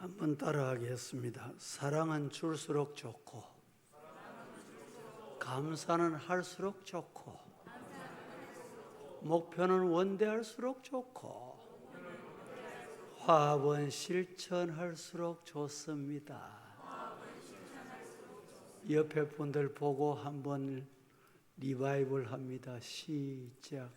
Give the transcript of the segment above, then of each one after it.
한번 따라하겠습니다. 사랑은 줄수록 좋고 감사는 할수록 좋고 목표는 원대할수록 좋고 화합은 실천할수록 좋습니다. 옆에 분들 보고 한번 리바이벌 합니다. 시작.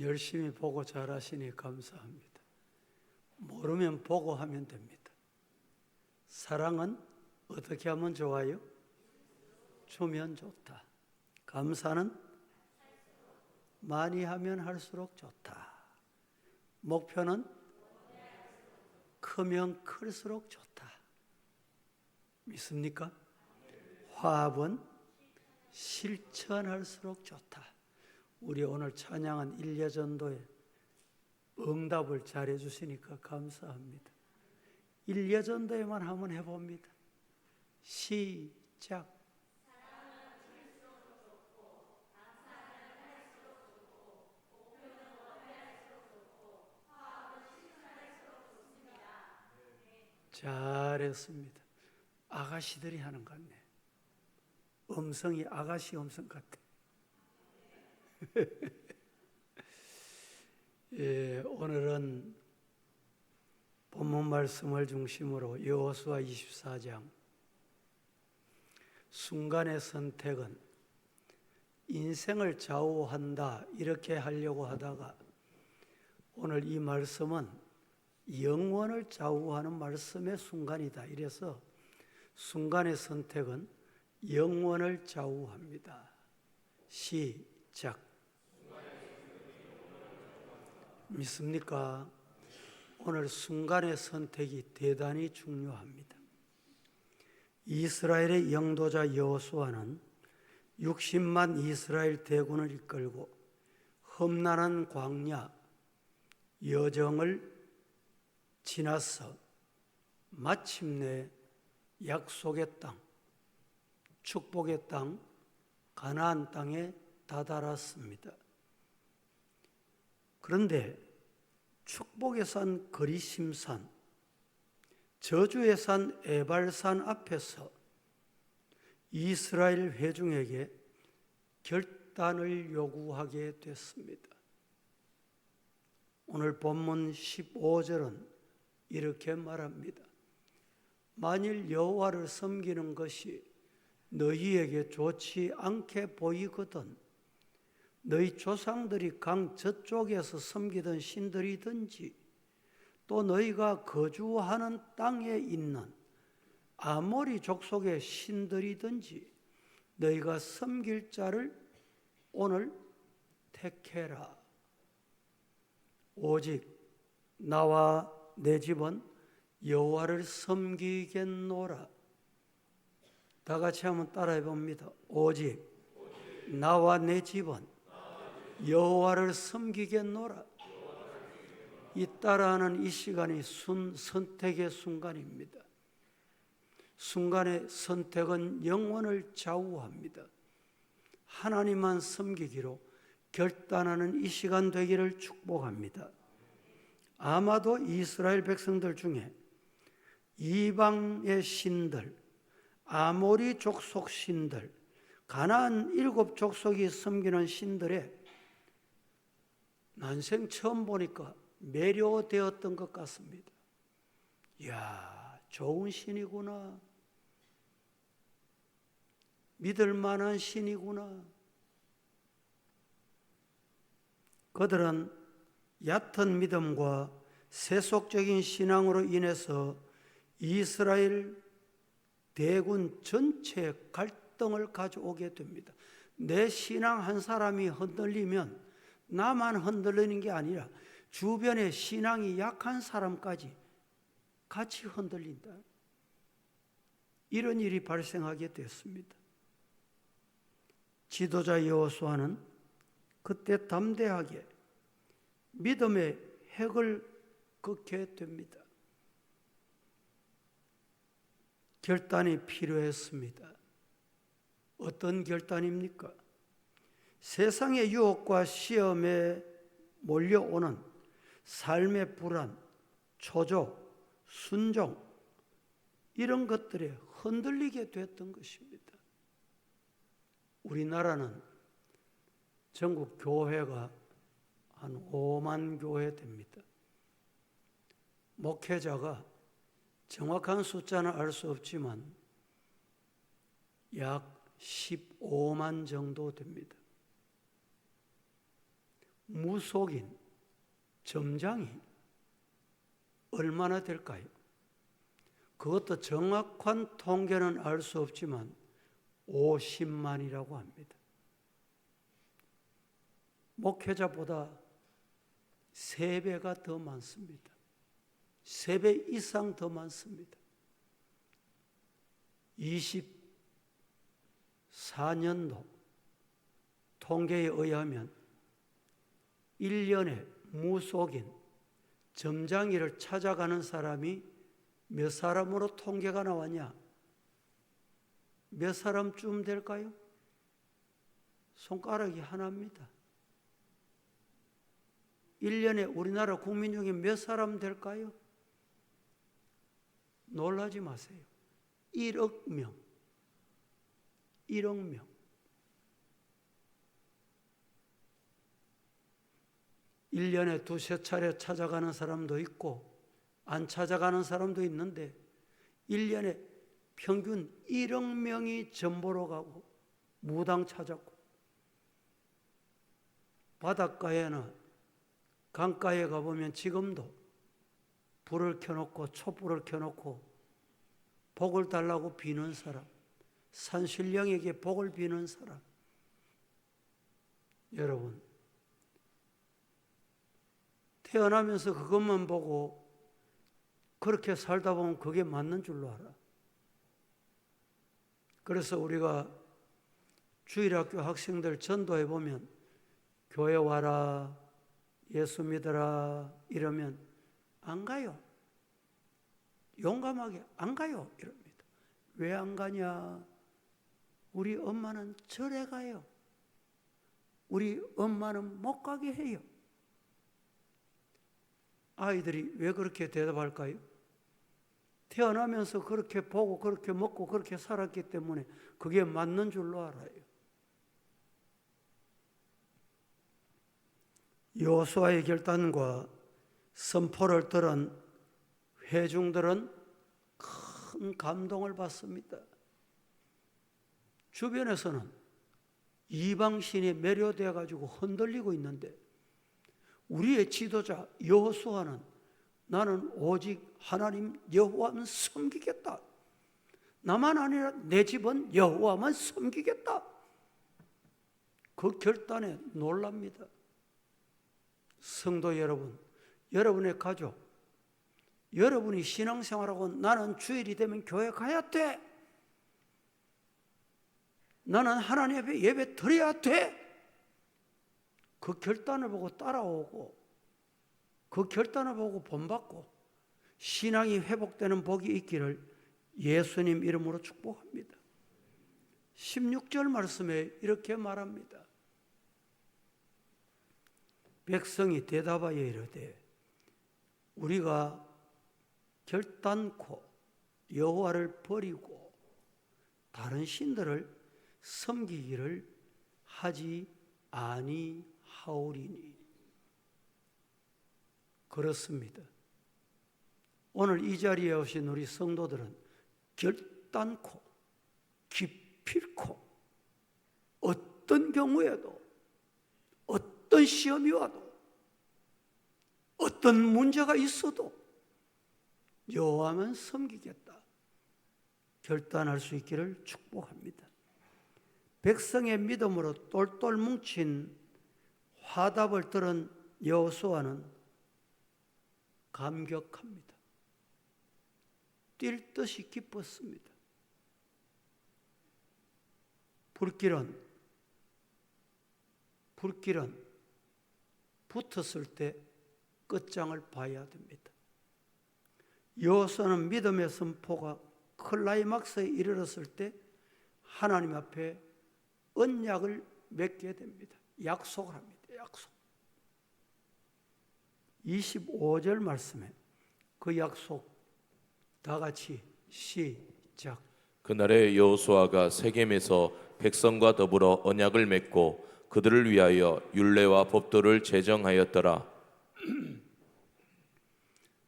열심히 보고 잘하시니 감사합니다. 모르면 보고 하면 됩니다. 사랑은 어떻게 하면 좋아요? 주면 좋다. 감사는 많이 하면 할수록 좋다. 목표는 크면 클수록 좋다. 믿습니까? 화합은 실천할수록 좋다. 우리 오늘 찬양한 일예전도에 응답을 잘해 주시니까 감사합니다. 일예전도에만 한번 해봅니다. 시작. 잘했습니다. 아가씨들이 하는 것 같네. 음성이 아가씨 음성 같아. 예, 오늘은 본문 말씀을 중심으로 여호수아 24장 순간의 선택은 인생을 좌우한다 이렇게 하려고 하다가 오늘 이 말씀은 영원을 좌우하는 말씀의 순간이다. 이래서 순간의 선택은 영원을 좌우합니다. 시작. 믿습니까? 오늘 순간의 선택이 대단히 중요합니다. 이스라엘의 영도자 여호수아는 60만 이스라엘 대군을 이끌고 험난한 광야 여정을 지나서 마침내 약속의 땅, 축복의 땅, 가나안 땅에 다다랐습니다. 그런데 축복의 산 거리심산, 저주의 산 에발산 앞에서 이스라엘 회중에게 결단을 요구하게 됐습니다. 오늘 본문 15절은 이렇게 말합니다. 만일 여호와를 섬기는 것이 너희에게 좋지 않게 보이거든 너희 조상들이 강 저쪽에서 섬기던 신들이든지 또 너희가 거주하는 땅에 있는 아모리 족속의 신들이든지 너희가 섬길 자를 오늘 택해라. 오직 나와 내 집은 여호와를 섬기겠노라. 다 같이 한번 따라해 봅니다. 오직 나와 내 집은 여호와를 섬기겠노라. 이 따라하는 이 시간이 선택의 순간입니다. 순간의 선택은 영원을 좌우합니다. 하나님만 섬기기로 결단하는 이 시간 되기를 축복합니다. 아마도 이스라엘 백성들 중에 이방의 신들, 아모리 족속 신들, 가나안 7 족속이 섬기는 신들에 난생 처음 보니까 매료되었던 것 같습니다. 이야, 좋은 신이구나. 믿을 만한 신이구나. 그들은 얕은 믿음과 세속적인 신앙으로 인해서 이스라엘 대군 전체에 갈등을 가져오게 됩니다. 내 신앙 한 사람이 흔들리면 나만 흔들리는 게 아니라 주변에 신앙이 약한 사람까지 같이 흔들린다. 이런 일이 발생하게 됐습니다. 지도자 여호수아는 그때 담대하게 믿음의 핵을 긋게 됩니다. 결단이 필요했습니다. 어떤 결단입니까? 세상의 유혹과 시험에 몰려오는 삶의 불안, 초조, 순종, 이런 것들에 흔들리게 됐던 것입니다. 우리나라는 전국 교회가 한 5만 교회 됩니다. 목회자가 정확한 숫자는 알 수 없지만 약 15만 정도 됩니다. 무속인, 점장이 얼마나 될까요? 그것도 정확한 통계는 알 수 없지만 50만이라고 합니다. 목회자보다 3배가 더 많습니다. 3배 이상 더 많습니다. 24년도 통계에 의하면 1년에 무속인, 점장이를 찾아가는 사람이 몇 사람으로 통계가 나왔냐? 몇 사람쯤 될까요? 손가락이 하나입니다. 1년에 우리나라 국민 중에 몇 사람 될까요? 놀라지 마세요. 1억 명. 1억 명. (1년에) 두세 차례 찾아가는 사람도 있고 안 찾아가는 사람도 있는데 1년에 평균 1억 명이 전보러 가고 무당 찾았고, 바닷가에나 강가에 가보면 지금도 불을 켜놓고 촛불을 켜놓고 복을 달라고 비는 사람, 산신령에게 복을 비는 사람. 여러분, 태어나면서 그것만 보고 그렇게 살다 보면 그게 맞는 줄로 알아. 그래서 우리가 주일학교 학생들 전도해 보면 교회 와라, 예수 믿어라 이러면 안 가요. 용감하게 안 가요 이럽니다. 왜 안 가냐? 우리 엄마는 절에 가요. 우리 엄마는 못 가게 해요. 아이들이 왜 그렇게 대답할까요? 태어나면서 그렇게 보고 그렇게 먹고 그렇게 살았기 때문에 그게 맞는 줄로 알아요. 여호수아의 결단과 선포를 들은 회중들은 큰 감동을 받습니다. 주변에서는 이방신에 매료되어 가지고 흔들리고 있는데 우리의 지도자 여호수아는 나는 오직 하나님 여호와만 섬기겠다. 나만 아니라 내 집은 여호와만 섬기겠다. 그 결단에 놀랍니다. 성도 여러분, 여러분의 가족, 여러분이 신앙생활하고 나는 주일이 되면 교회 가야 돼. 나는 하나님 앞에 예배 드려야 돼. 그 결단을 보고 따라오고 그 결단을 보고 본받고 신앙이 회복되는 복이 있기를 예수님 이름으로 축복합니다. 16절 말씀에 이렇게 말합니다. 백성이 대답하여 이르되 우리가 결단코 여호와를 버리고 다른 신들을 섬기기를 하지 아니하오리니. 그렇습니다. 오늘 이 자리에 오신 우리 성도들은 결단코 기필코 어떤 경우에도 어떤 시험이 와도 어떤 문제가 있어도 여호와만 섬기겠다 결단할 수 있기를 축복합니다. 백성의 믿음으로 똘똘 뭉친 화답을 들은 여호수아는 감격합니다. 뛸 듯이 기뻤습니다. 불길은 붙었을 때 끝장을 봐야 됩니다. 여호수아는 믿음의 선포가 클라이막스에 이르렀을 때 하나님 앞에 언약을 맺게 됩니다. 약속을 합니다. 약속. 25절 말씀에 그 약속 다 같이 시작. 그날에 여호수아가 세겜에서 백성과 더불어 언약을 맺고 그들을 위하여 율례와 법도를 제정하였더라.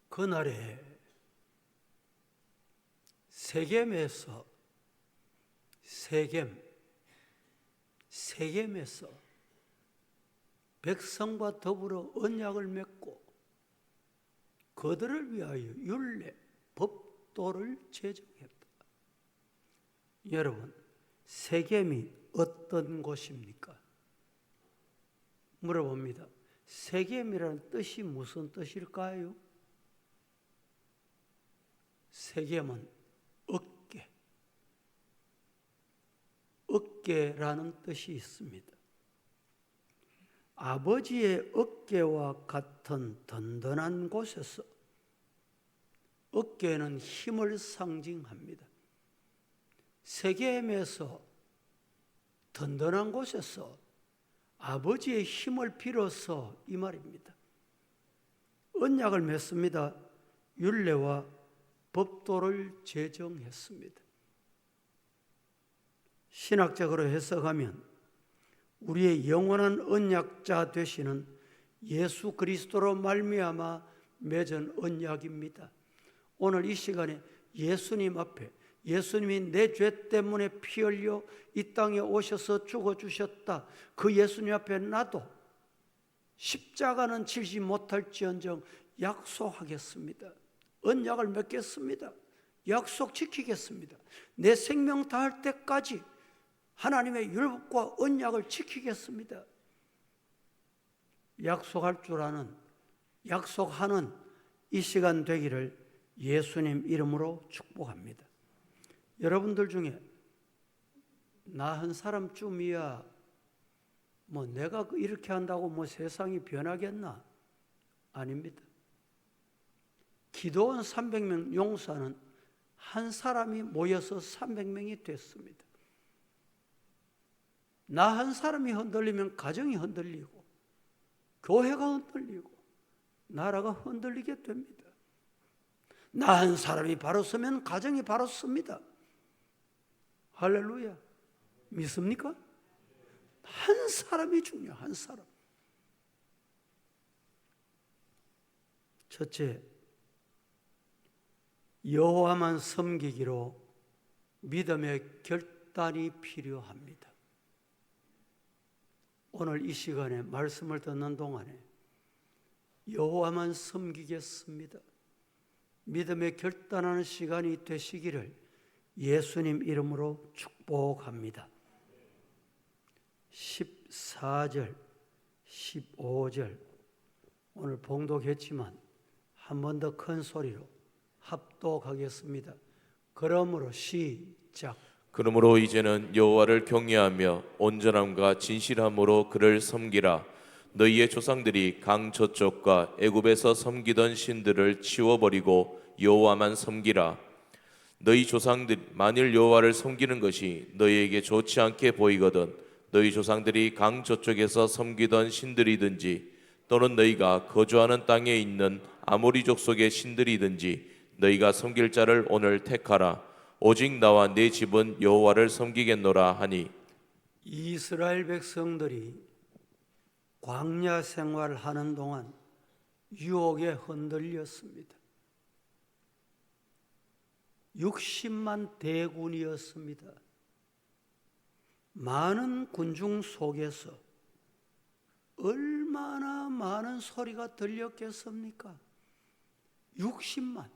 그날에 세겜에서 백성과 더불어 언약을 맺고 그들을 위하여 율례, 법도를 제정했다. 여러분, 세겜이 어떤 곳입니까? 물어봅니다. 세겜이라는 뜻이 무슨 뜻일까요? 세겜은 어깨라는 뜻이 있습니다. 아버지의 어깨와 같은 든든한 곳에서, 어깨는 힘을 상징합니다. 세겜에서, 든든한 곳에서 아버지의 힘을 빌어서 이 말입니다. 언약을 맺습니다. 율례와 법도를 제정했습니다. 신학적으로 해석하면 우리의 영원한 언약자 되시는 예수 그리스도로 말미암아 맺은 언약입니다. 오늘 이 시간에 예수님 앞에, 예수님이 내 죄 때문에 피 흘려 이 땅에 오셔서 죽어주셨다. 그 예수님 앞에 나도 십자가는 지지 못할지언정 약속하겠습니다. 언약을 맺겠습니다. 약속 지키겠습니다. 내 생명 다할 때까지 하나님의 율법과 언약을 지키겠습니다. 약속할 줄 아는, 약속하는 이 시간 되기를 예수님 이름으로 축복합니다. 여러분들 중에 나 한 사람쯤이야 뭐 내가 이렇게 한다고 뭐 세상이 변하겠나? 아닙니다. 기도원 300명 용사는 한 사람이 모여서 300명이 됐습니다. 나 한 사람이 흔들리면 가정이 흔들리고 교회가 흔들리고 나라가 흔들리게 됩니다. 나 한 사람이 바로 서면 가정이 바로 섭니다. 할렐루야. 믿습니까? 한 사람이 중요해요. 한 사람. 첫째, 여호와만 섬기기로 믿음의 결단이 필요합니다. 오늘 이 시간에 말씀을 듣는 동안에 여호와만 섬기겠습니다. 믿음의 결단하는 시간이 되시기를 예수님 이름으로 축복합니다. 14절, 15절 오늘 봉독했지만 한 번 더 큰 소리로 합독하겠습니다. 그러므로 시작. 그러므로 이제는 여호와를 경외하며 온전함과 진실함으로 그를 섬기라. 너희의 조상들이 강 저쪽과 애굽에서 섬기던 신들을 치워버리고 여호와만 섬기라. 너희 조상들 만일 여호와를 섬기는 것이 너희에게 좋지 않게 보이거든 너희 조상들이 강 저쪽에서 섬기던 신들이든지 또는 너희가 거주하는 땅에 있는 아모리 족속의 신들이든지 너희가 섬길 자를 오늘 택하라. 오직 나와 내 집은 여호와를 섬기겠노라 하니. 이스라엘 백성들이 광야 생활하는 동안 유혹에 흔들렸습니다. 60만 대군이었습니다. 많은 군중 속에서 얼마나 많은 소리가 들렸겠습니까? 60만.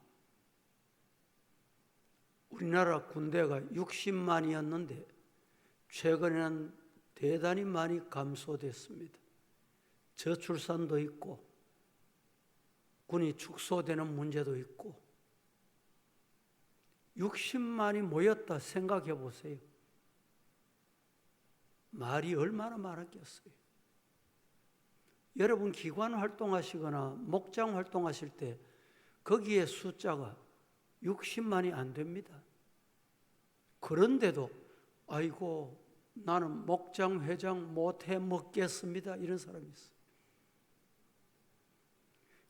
우리나라 군대가 60만이었는데 최근에는 대단히 많이 감소됐습니다. 저출산도 있고 군이 축소되는 문제도 있고 60만이 모였다 생각해 보세요. 말이 얼마나 많았겠어요. 여러분 기관 활동하시거나 목장 활동하실 때 거기에 숫자가 60만이 안 됩니다. 그런데도 아이고 나는 목장 회장 못해 먹겠습니다. 이런 사람이 있어.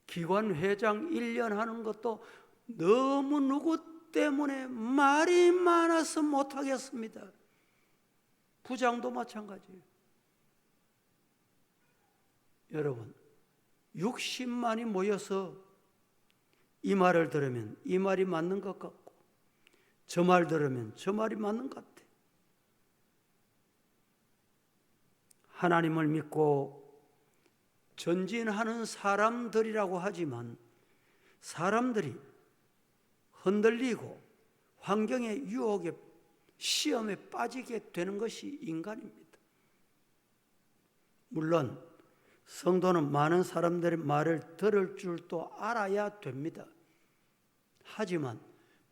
기관 회장 1년 하는 것도 너무 누구 때문에 말이 많아서 못하겠습니다. 부장도 마찬가지예요. 여러분, 60만이 모여서 이 말을 들으면 이 말이 맞는 것 같고 저 말 들으면 저 말이 맞는 것 같아. 하나님을 믿고 전진하는 사람들이라고 하지만 사람들이 흔들리고 환경의 유혹에 시험에 빠지게 되는 것이 인간입니다. 물론 성도는 많은 사람들의 말을 들을 줄도 알아야 됩니다. 하지만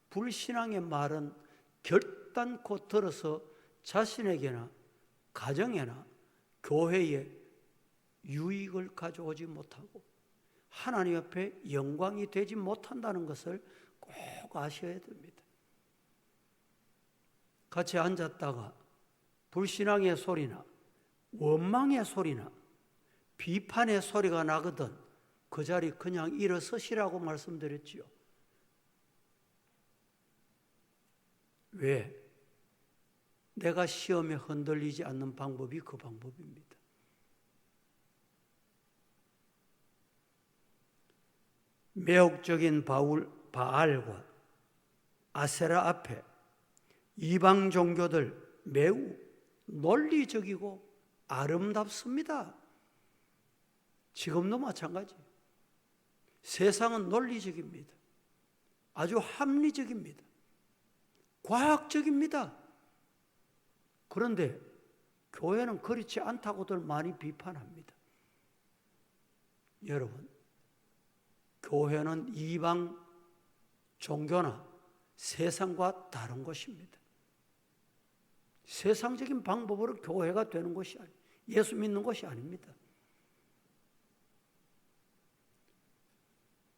불신앙의 말은 결단코 들어서 자신에게나 가정에나 교회에 유익을 가져오지 못하고 하나님 앞에 영광이 되지 못한다는 것을 꼭 아셔야 됩니다. 같이 앉았다가 불신앙의 소리나 원망의 소리나 비판의 소리가 나거든 그 자리 그냥 일어서시라고 말씀드렸지요. 왜? 내가 시험에 흔들리지 않는 방법이 그 방법입니다. 매혹적인 바알과 아세라 앞에 이방 종교들 매우 논리적이고 아름답습니다. 지금도 마찬가지. 세상은 논리적입니다. 아주 합리적입니다. 과학적입니다. 그런데 교회는 그렇지 않다고들 많이 비판합니다. 여러분, 교회는 이방 종교나 세상과 다른 것입니다. 세상적인 방법으로 교회가 되는 것이 아니에요. 예수 믿는 것이 아닙니다.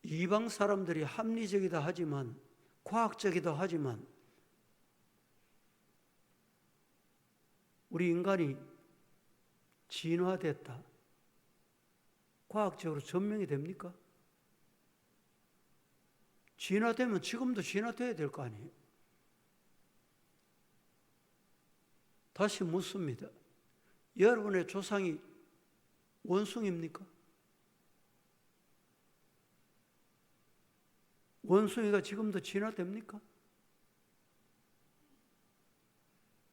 이방 사람들이 합리적이다 하지만 과학적이다 하지만 우리 인간이 진화됐다. 과학적으로 증명이 됩니까? 진화되면 지금도 진화돼야 될 거 아니에요. 다시 묻습니다. 여러분의 조상이 원숭이입니까? 원숭이가 지금도 진화됩니까?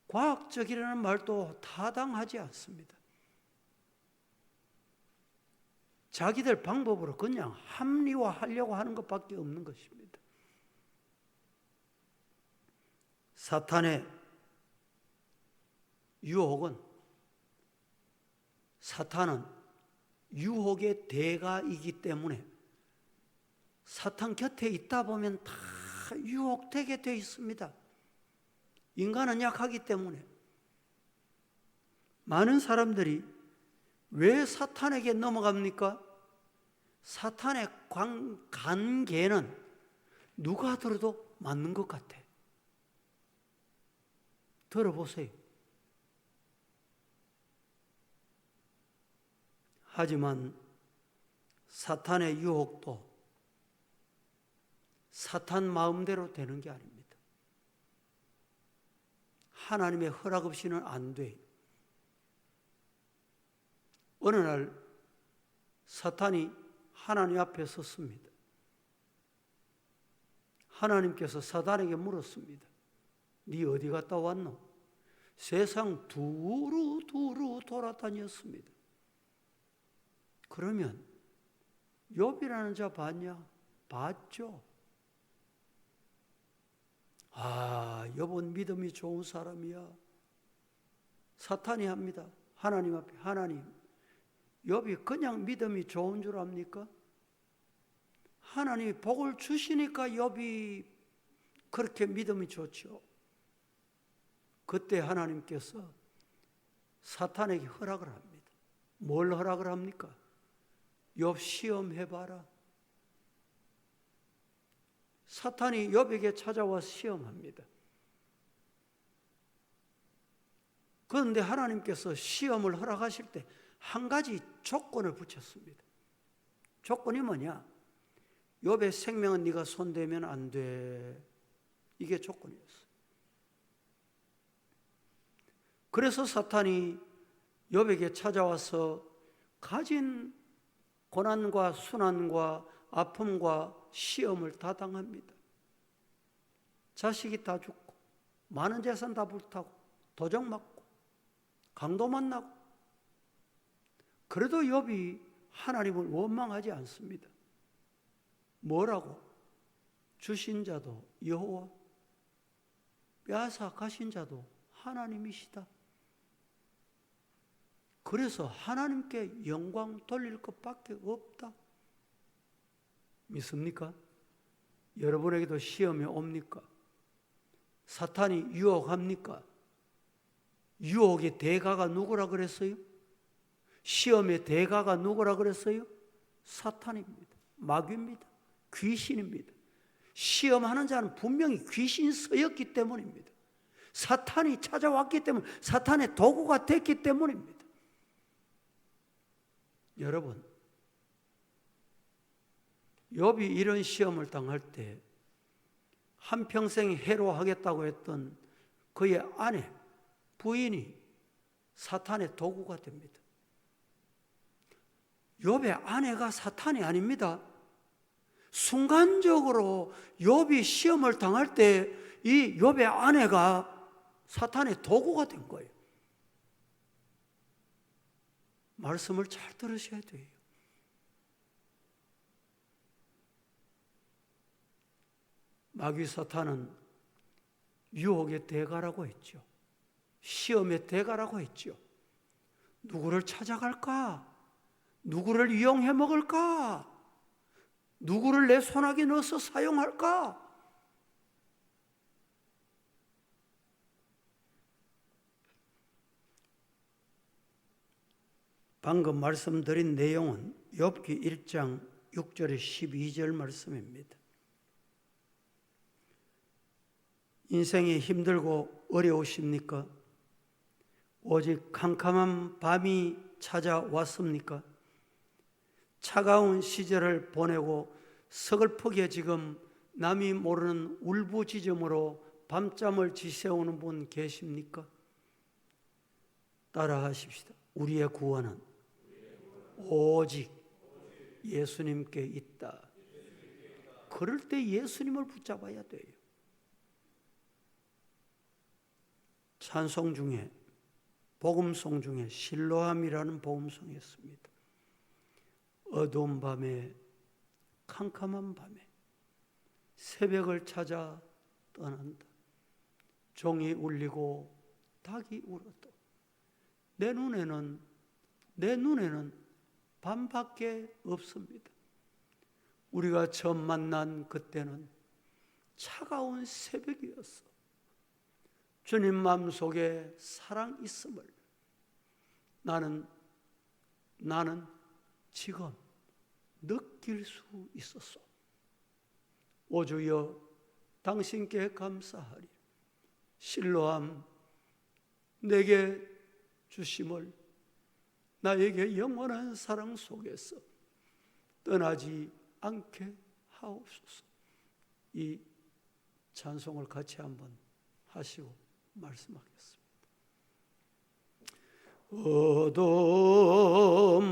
과학적이라는 말도 타당하지 않습니다. 자기들 방법으로 그냥 합리화하려고 하는 것밖에 없는 것입니다. 사탄의 유혹은 사탄은 유혹의 대가이기 때문에 사탄 곁에 있다 보면 다 유혹되게 되어 있습니다. 인간은 약하기 때문에 많은 사람들이 왜 사탄에게 넘어갑니까? 사탄의 관계는 누가 들어도 맞는 것 같아. 들어보세요. 하지만 사탄의 유혹도 사탄 마음대로 되는 게 아닙니다. 하나님의 허락 없이는 안 돼요. 어느 날 사탄이 하나님 앞에 섰습니다. 하나님께서 사탄에게 물었습니다. 네 어디 갔다 왔노? 세상 두루두루 돌아다녔습니다. 그러면 욥이라는 자 봤냐? 봤죠. 아, 욥은 믿음이 좋은 사람이야. 사탄이 합니다. 하나님 앞에, 하나님, 욥이 그냥 믿음이 좋은 줄 압니까? 하나님이 복을 주시니까 욥이 그렇게 믿음이 좋죠. 그때 하나님께서 사탄에게 허락을 합니다. 뭘 허락을 합니까? 욥 시험해봐라. 사탄이 욥에게 찾아와 시험합니다. 그런데 하나님께서 시험을 허락하실 때 한 가지 조건을 붙였습니다. 조건이 뭐냐? 욥의 생명은 네가 손대면 안 돼. 이게 조건이었어요. 그래서 사탄이 욥에게 찾아와서 가진 고난과 순환과 아픔과 시험을 다 당합니다. 자식이 다 죽고 많은 재산 다 불타고 도적 맞고 강도 만나고, 그래도 욥이 하나님을 원망하지 않습니다. 뭐라고? 주신 자도 여호와, 빼앗아가신 자도 하나님이시다. 그래서 하나님께 영광 돌릴 것밖에 없다. 믿습니까? 여러분에게도 시험이 옵니까? 사탄이 유혹합니까? 유혹의 대가가 누구라 그랬어요? 시험의 대가가 누구라 그랬어요? 사탄입니다. 마귀입니다. 귀신입니다. 시험하는 자는 분명히 귀신 서였기 때문입니다. 사탄이 찾아왔기 때문에, 사탄의 도구가 됐기 때문입니다. 여러분, 욥이 이런 시험을 당할 때 한평생 해로하겠다고 했던 그의 아내, 부인이 사탄의 도구가 됩니다. 욥의 아내가 사탄이 아닙니다. 순간적으로 욥이 시험을 당할 때 이 욥의 아내가 사탄의 도구가 된 거예요. 말씀을 잘 들으셔야 돼요. 마귀 사탄은 유혹의 대가라고 했죠. 시험의 대가라고 했죠. 누구를 찾아갈까? 누구를 이용해 먹을까? 누구를 내 손아귀에 넣어서 사용할까? 방금 말씀드린 내용은 욥기 1장 6절에 12절 말씀입니다. 인생이 힘들고 어려우십니까? 오직 캄캄한 밤이 찾아왔습니까? 차가운 시절을 보내고 서글프게 지금 남이 모르는 울부짖음으로 밤잠을 지새우는 분 계십니까? 따라하십시다. 우리의 구원은 오직 예수님께 있다. 그럴 때 예수님을 붙잡아야 돼요. 찬송 중에, 복음송 중에 실로암이라는 복음송이 있습니다. 어두운 밤에, 캄캄한 밤에 새벽을 찾아 떠난다. 종이 울리고 닭이 울어도 내 눈에는 밤밖에 없습니다. 우리가 처음 만난 그때는 차가운 새벽이었어. 주님 마음속에 사랑 있음을 나는 지금 느낄 수 있었어. 오 주여, 당신께 감사하리. 실로암 내게 주심을 나에게 영원한 사랑 속에서 떠나지 않게 하옵소서. 이 찬송을 같이 한번 하시고 말씀하겠습니다. 어두운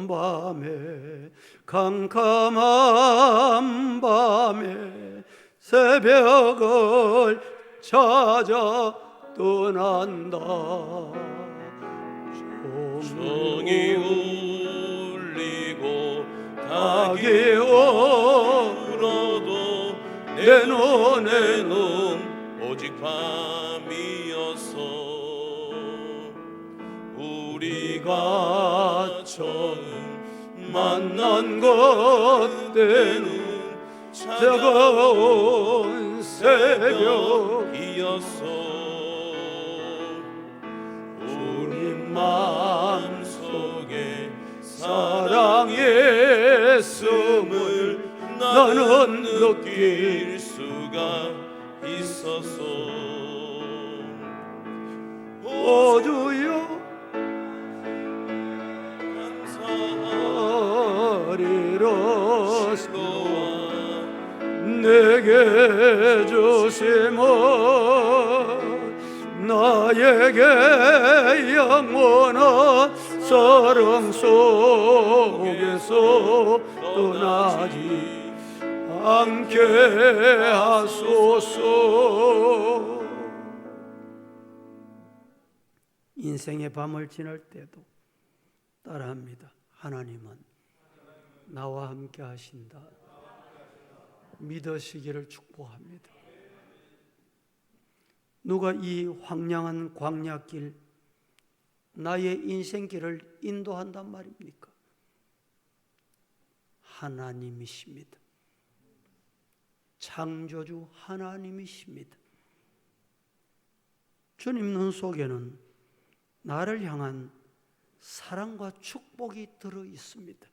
밤에, 캄캄한 밤에 새벽을 찾아 떠난다. 종이 울리고 닭이 울어도 내 눈에는 오직 밤이었어. 우리가 처음 만난 그때는 차가운 새벽이었어. 우리 마음속에 사랑의 숨을 나는 느낄 수가 있었어. 오 주여, 주시며 나에게 영원한 사랑 속에서 떠나지 않게 하소서. 인생의 밤을 지날 때도 따라합니다. 하나님은 나와 함께 하신다. 믿으시기를 축복합니다. 누가 이 황량한 광야길, 나의 인생길을 인도한단 말입니까? 하나님이십니다. 창조주 하나님이십니다. 주님 눈 속에는 나를 향한 사랑과 축복이 들어 있습니다.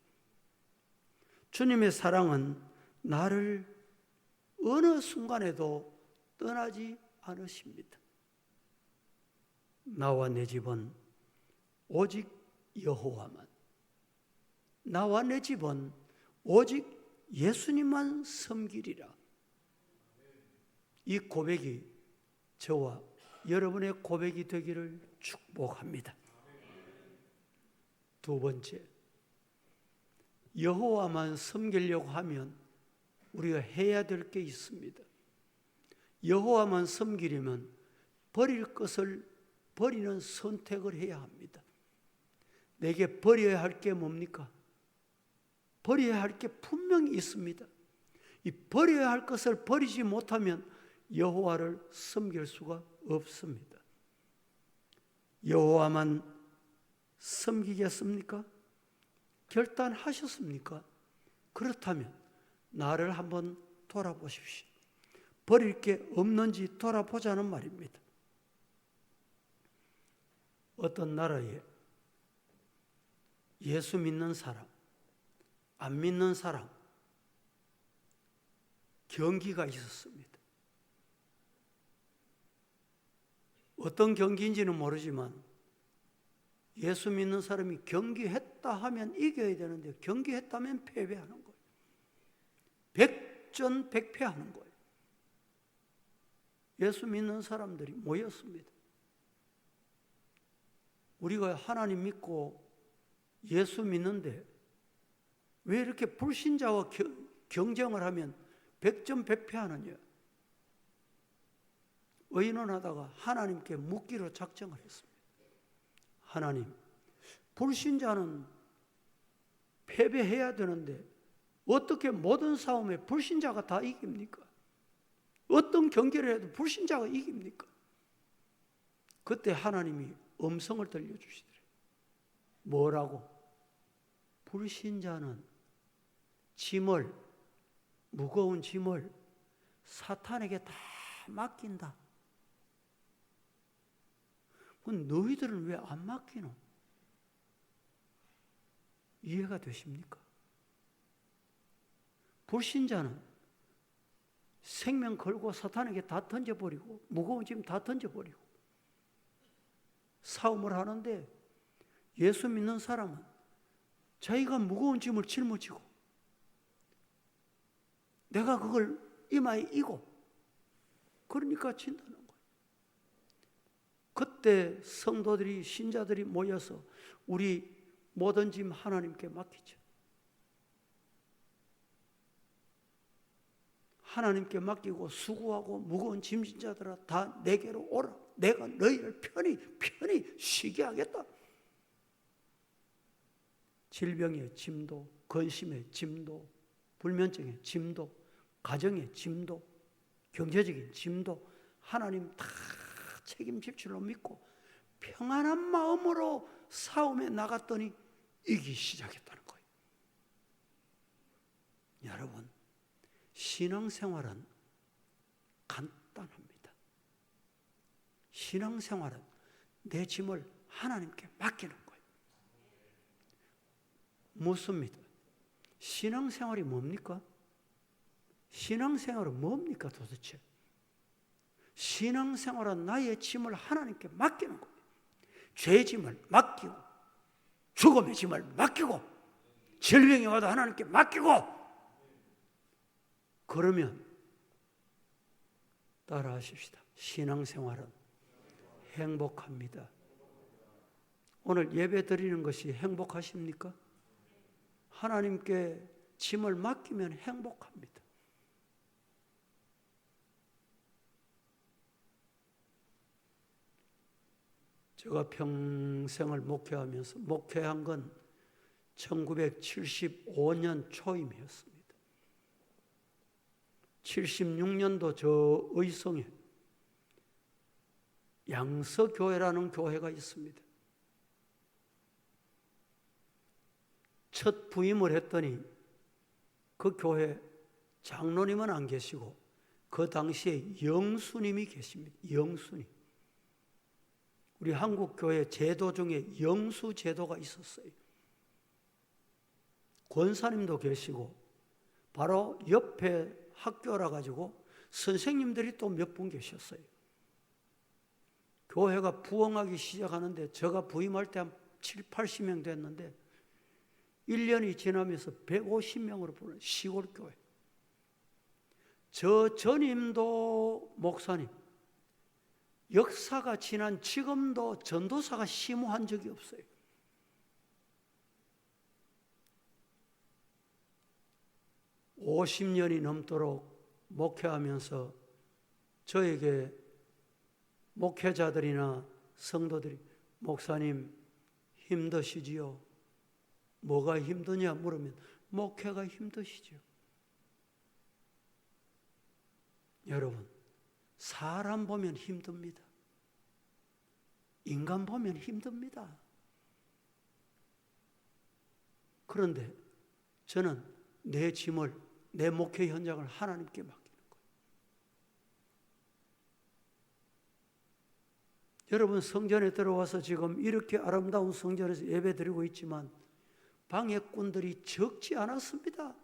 주님의 사랑은 나를 어느 순간에도 떠나지 않으십니다. 나와 내 집은 오직 여호와만, 나와 내 집은 오직 예수님만 섬기리라. 이 고백이 저와 여러분의 고백이 되기를 축복합니다. 두 번째, 여호와만 섬기려고 하면 우리가 해야 될 게 있습니다. 여호와만 섬기려면 버릴 것을 버리는 선택을 해야 합니다. 내게 버려야 할 게 뭡니까? 버려야 할 게 분명히 있습니다. 이 버려야 할 것을 버리지 못하면 여호와를 섬길 수가 없습니다. 여호와만 섬기겠습니까? 결단하셨습니까? 그렇다면 나를 한번 돌아보십시오. 버릴 게 없는지 돌아보자는 말입니다. 어떤 나라에 예수 믿는 사람, 안 믿는 사람, 경기가 있었습니다. 어떤 경기인지는 모르지만 예수 믿는 사람이 경기했다 하면 이겨야 되는데 경기했다면 패배하는 거예요. 백전백패하는 거예요. 예수 믿는 사람들이 모였습니다. 우리가 하나님 믿고 예수 믿는데 왜 이렇게 불신자와 경쟁을 하면 백전백패하느냐? 의논하다가 하나님께 묻기로 작정을 했습니다. 하나님, 불신자는 패배해야 되는데 어떻게 모든 싸움에 불신자가 다 이깁니까? 어떤 경기를 해도 불신자가 이깁니까? 그때 하나님이 음성을 들려주시더래요. 뭐라고? 불신자는 짐을, 무거운 짐을 사탄에게 다 맡긴다. 그럼 너희들은 왜 안 맡기노? 이해가 되십니까? 불신자는 생명 걸고 사탄에게 다 던져버리고 무거운 짐 다 던져버리고 싸움을 하는데, 예수 믿는 사람은 자기가 무거운 짐을 짊어지고 내가 그걸 이마에 이고 그러니까 진다는 거예요. 그때 성도들이, 신자들이 모여서 우리 모든 짐 하나님께 맡기죠. 하나님께 맡기고 수고하고 무거운 짐진 자들아 다 내게로 오라. 내가 너희를 편히 쉬게 하겠다. 질병의 짐도, 근심의 짐도, 불면증의 짐도, 가정의 짐도, 경제적인 짐도 하나님 다 책임질 줄로 믿고 평안한 마음으로 싸움에 나갔더니 이기기 시작했다는 거예요. 여러분, 신앙생활은 간단합니다. 신앙생활은 내 짐을 하나님께 맡기는 거예요. 묻습니다. 신앙생활이 뭡니까? 신앙생활은 뭡니까 도대체? 신앙생활은 나의 짐을 하나님께 맡기는 거예요. 죄의 짐을 맡기고 죽음의 짐을 맡기고 질병이 와도 하나님께 맡기고, 그러면 따라 하십시다. 신앙생활은 행복합니다. 오늘 예배 드리는 것이 행복하십니까? 하나님께 짐을 맡기면 행복합니다. 제가 평생을 목회하면서 목회한 건 1975년 초임이었습니다. 76년도 저 의성에 양서교회라는 교회가 있습니다. 첫 부임을 했더니 그 교회 장로님은 안 계시고 그 당시에 영수님이 계십니다. 영수님. 우리 한국 교회 제도 중에 영수 제도가 있었어요. 권사님도 계시고 바로 옆에 학교라 가지고 선생님들이 또 몇 분 계셨어요. 교회가 부흥하기 시작하는데 제가 부임할 때 한 7, 80명 됐는데 1년이 지나면서 150명으로 부른 시골 교회. 저 전임도 목사님, 역사가 지난 지금도 전도사가 심호한 적이 없어요. (50년이) 넘도록 목회하면서 저에게 목회자들이나 성도들이 목사님 힘드시지요? 뭐가 힘드냐 물으면 목회가 힘드시죠. 여러분, 사람 보면 힘듭니다. 인간 보면 힘듭니다. 그런데 저는 내 짐을, 내 목회 현장을 하나님께 맡기는 거예요. 여러분, 성전에 들어와서 지금 이렇게 아름다운 성전에서 예배 드리고 있지만 방해꾼들이 적지 않았습니다.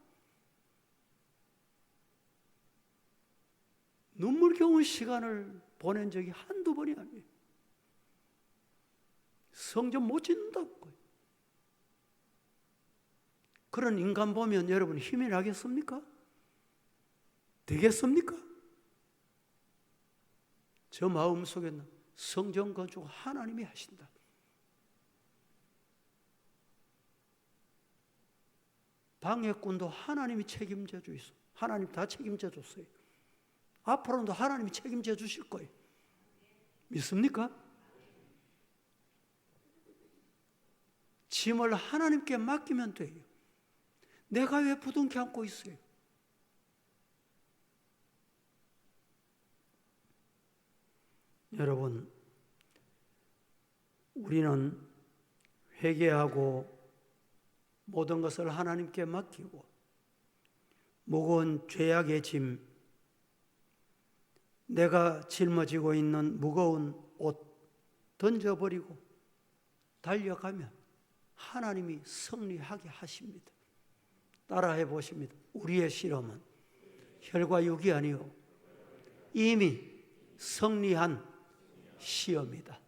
눈물겨운 시간을 보낸 적이 한두 번이 아니에요. 성전 못 짓는다고요. 그런 인간 보면 여러분 힘이 나겠습니까? 되겠습니까? 저 마음속에는 성전 건축 하나님이 하신다. 방해꾼도 하나님이 책임져 주있어. 하나님 다 책임져 줬어요. 앞으로도 하나님이 책임져 주실 거예요. 믿습니까? 짐을 하나님께 맡기면 돼요. 내가 왜 부둥켜 안고 있어요? 여러분, 우리는 회개하고 모든 것을 하나님께 맡기고 무거운 죄악의 짐, 내가 짊어지고 있는 무거운 옷 던져버리고 달려가면 하나님이 승리하게 하십니다. 따라해 보십니다. 우리의 실험은 혈과 육이 아니요 이미 승리한 시험이다.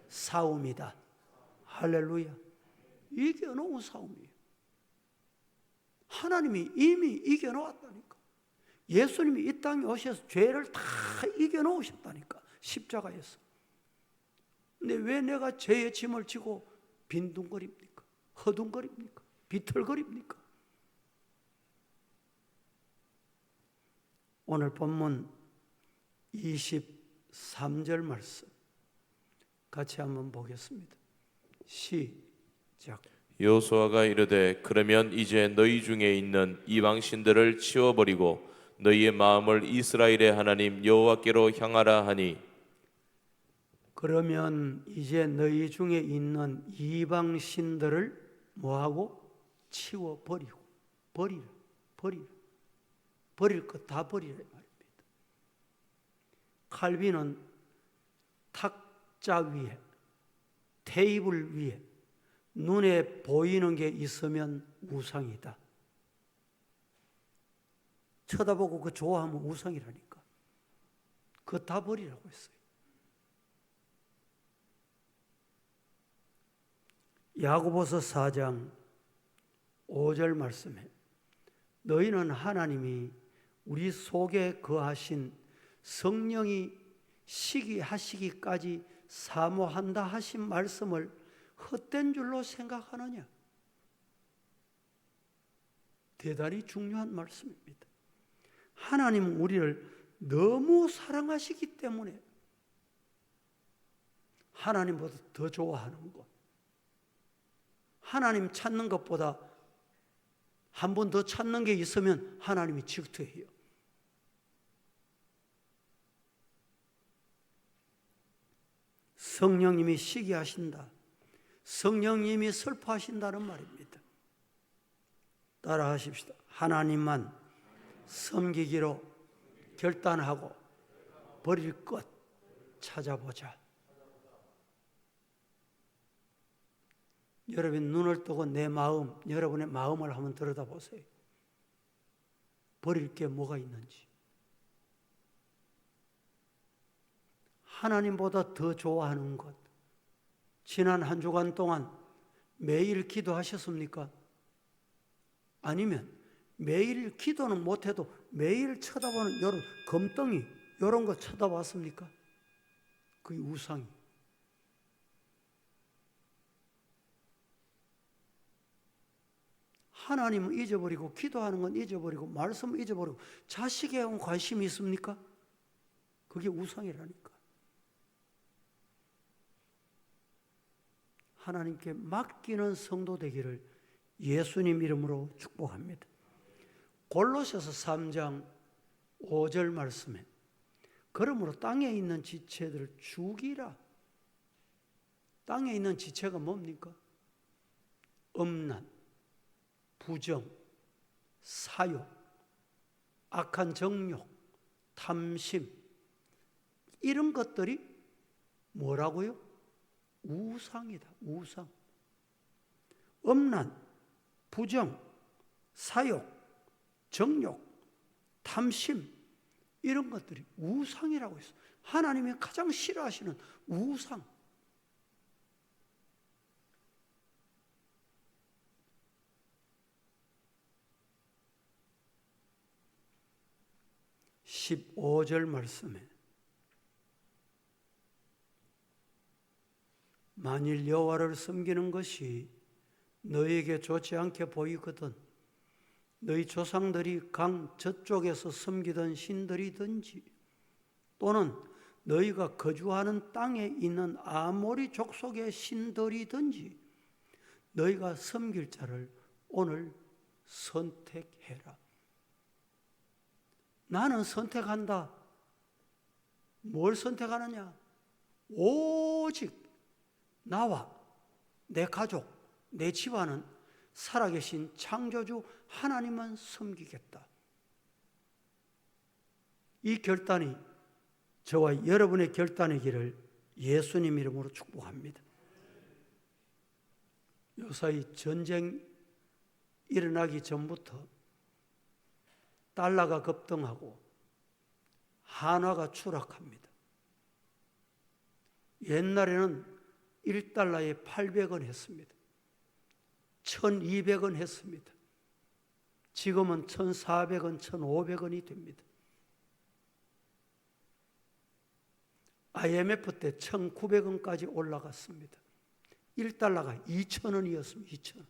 싸움이다. 할렐루야. 이겨놓은 싸움이에요. 하나님이 이미 이겨놓았다니까. 예수님이 이 땅에 오셔서 죄를 다 이겨놓으셨다니까. 십자가에서. 근데 왜 내가 죄의 짐을 지고 빈둥거립니까? 허둥거립니까? 비틀거립니까? 오늘 본문 23절 말씀 같이 한번 보겠습니다. 시작. 여호수아가 이르되 그러면 이제 너희 중에 있는 이방 신들을 치워버리고 너희의 마음을 이스라엘의 하나님 여호와께로 향하라 하니. 그러면 이제 너희 중에 있는 이방 신들을 뭐하고? 치워버리고. 버릴 것 다 버리라 말입니다. 칼빈은 탁자 위에, 테이블 위에 눈에 보이는 게 있으면 우상이다. 쳐다보고 그 좋아하면 우상이라니까. 그거 다 버리라고 했어요. 야고보서 4장 5절 말씀에 너희는 하나님이 우리 속에 거하신 성령이 시기하시기까지 사모한다 하신 말씀을 헛된 줄로 생각하느냐? 대단히 중요한 말씀입니다. 하나님은 우리를 너무 사랑하시기 때문에 하나님보다 더 좋아하는 것, 하나님 찾는 것보다 한 번 더 찾는 게 있으면 하나님이 질투해요. 성령님이 시기하신다, 성령님이 슬퍼하신다는 말입니다. 따라 하십시다. 하나님만 섬기기로 결단하고 버릴 것 찾아보자. 여러분 눈을 뜨고 내 마음, 여러분의 마음을 한번 들여다보세요. 버릴 게 뭐가 있는지. 하나님보다 더 좋아하는 것. 지난 한 주간 동안 매일 기도하셨습니까? 아니면 매일 기도는 못해도 매일 쳐다보는 이런 검덩이 이런 거 쳐다봤습니까? 그게 우상이. 하나님은 잊어버리고 기도하는 건 잊어버리고 말씀은 잊어버리고 자식에 관심이 있습니까? 그게 우상이라니까. 하나님께 맡기는 성도 되기를 예수님 이름으로 축복합니다. 골로새서 3장 5절 말씀에 그러므로 땅에 있는 지체들을 죽이라. 땅에 있는 지체가 뭡니까? 음란, 부정, 사욕, 악한 정욕, 탐심, 이런 것들이 뭐라고요? 우상이다. 우상. 음란, 부정, 사욕, 정욕, 탐심, 이런 것들이 우상이라고 했어요. 하나님이 가장 싫어하시는 우상. (15절) 말씀에 만일 여호와를 섬기는 것이 너에게 좋지 않게 보이거든 너희 조상들이 강 저쪽에서 섬기던 신들이든지 또는 너희가 거주하는 땅에 있는 아모리 족속의 신들이든지 너희가 섬길 자를 오늘 선택해라. 나는 선택한다. 뭘 선택하느냐? 오직 나와 내 가족, 내 집안은 살아계신 창조주 하나님만 섬기겠다. 이 결단이 저와 여러분의 결단이기를 예수님 이름으로 축복합니다. 요사이 전쟁 일어나기 전부터 달러가 급등하고 한화가 추락합니다. 옛날에는 1달러에 800원 했습니다. 1200원 했습니다. 지금은 1400원, 1500원이 됩니다. IMF 때 1900원까지 올라갔습니다. 1달러가 2000원이었습니다. 2000원.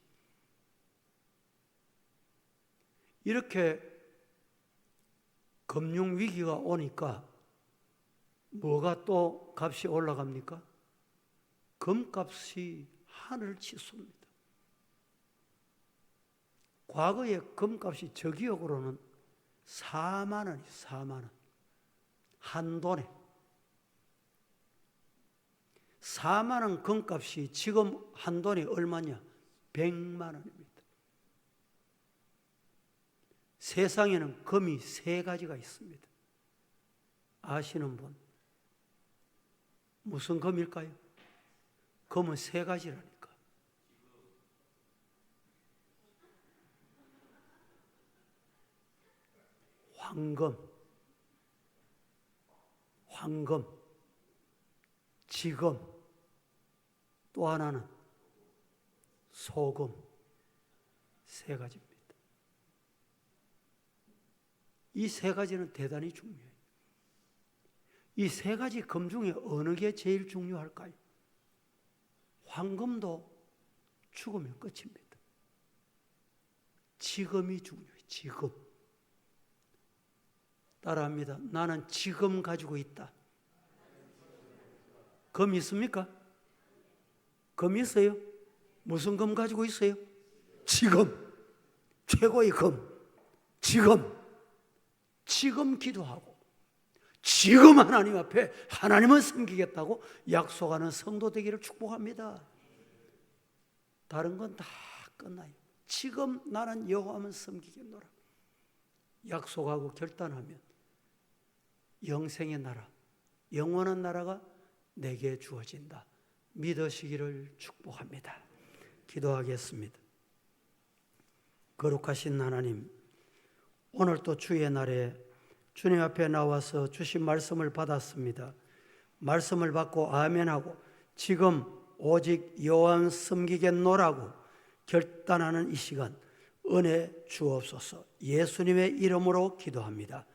이렇게 금융위기가 오니까 뭐가 또 값이 올라갑니까? 금값이 하늘을 치솟습니다. 과거에 금값이 저 기억으로는 4만 원이 4만 원. 한 돈에. 4만 원 금값이 지금 한 돈이 얼마냐? 100만 원입니다. 세상에는 금이 3가지가 있습니다. 아시는 분? 무슨 금일까요? 금은 3가지라니까. 황금, 지금, 또 하나는 소금. 3가지입니다. 이 3가지는 대단히 중요해요. 이 세 가지 금 중에 어느 게 제일 중요할까요? 황금도 죽으면 끝입니다. 지금이 중요해요. 지금. 따라합니다. 나는 지금 가지고 있다. 금 있습니까? 금 있어요? 무슨 금 가지고 있어요? 지금. 최고의 금. 지금 기도하고 지금 하나님 앞에 하나님을 섬기겠다고 약속하는 성도 되기를 축복합니다. 다른 건 다 끝나요. 지금 나는 여호와만 섬기겠노라. 약속하고 결단하면 영생의 나라, 영원한 나라가 내게 주어진다. 믿으시기를 축복합니다. 기도하겠습니다. 거룩하신 하나님, 오늘 또 주의 날에 주님 앞에 나와서 주신 말씀을 받았습니다. 말씀을 받고 아멘하고 지금 오직 여호와 섬기겠노라고 결단하는 이 시간 은혜 주옵소서. 예수님의 이름으로 기도합니다.